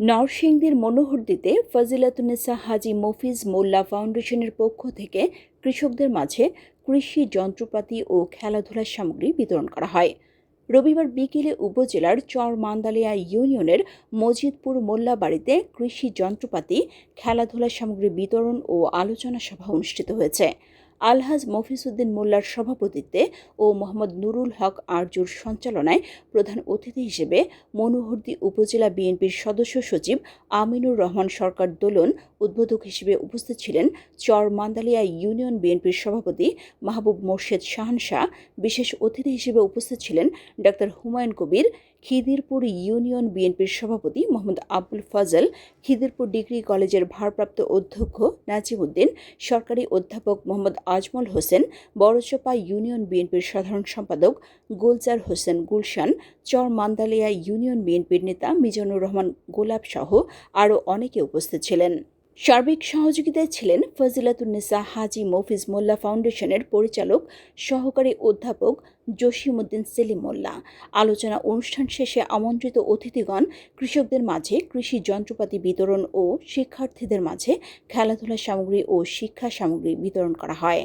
নরসিংদীর মনোহরদীতে ফজিলাতুন্নেসা হাজী মফিজ মোল্লা ফাউন্ডেশনের পক্ষ থেকে কৃষকদের মাঝে কৃষি যন্ত্রপাতি ও খেলাধুলার সামগ্রী বিতরণ করা হয়। রবিবার বিকেলে উপজেলার চরমান্দালিয়া ইউনিয়নের মজিদপুর মোল্লা বাড়িতে কৃষি যন্ত্রপাতি, খেলাধুলার সামগ্রী বিতরণ ও আলোচনা সভা অনুষ্ঠিত হয়েছে। আলহাজ মফিজউদ্দিন মোল্লার সভাপতিত্বে ও মোহাম্মদ নুরুল হক আরজুর সঞ্চালনায় প্রধান অতিথি হিসেবে মনোহরদী উপজেলা বিএনপির সদস্য সচিব আমিনুর রহমান সরকার দোলন, উদ্বোধক হিসেবে উপস্থিত ছিলেন চরমান্দালিয়া ইউনিয়ন বিএনপির সভাপতি মাহবুব মোর্শেদ শাহানশাহ। বিশেষ অতিথি হিসেবে উপস্থিত ছিলেন ডাক্তার হুমায়ুন কবির, খিদিরপুর ইউনিয়ন বিএনপির সভাপতি মোহাম্মদ আবুল ফজল, খিদিরপুর ডিগ্রি কলেজের ভারপ্রাপ্ত অধ্যক্ষ নাজিমউদ্দিন, সরকারি অধ্যাপক মোহাম্মদ আজমল হোসেন, বড়চপা ইউনিয়ন বিএনপির সাধারণ সম্পাদক গুলজার হোসেন গুলশান, চরমান্দালিয়া ইউনিয়ন বিএনপির নেতা মিজানুর রহমান গোলাপ সহ আরও অনেকে উপস্থিত ছিলেন। সার্বিক সহযোগিতায় ছিলেন ফজিলাতুন্নেসা হাজী মফিজ মোল্লা ফাউন্ডেশনের পরিচালক সহকারী অধ্যাপক জসিমউদ্দিন সেলিম মোল্লা। আলোচনা অনুষ্ঠান শেষে আমন্ত্রিত অতিথিগণ কৃষকদের মাঝে কৃষি যন্ত্রপাতি বিতরণ ও শিক্ষার্থীদের মাঝে খেলাধুলা সামগ্রী ও শিক্ষা সামগ্রী বিতরণ করা হয়।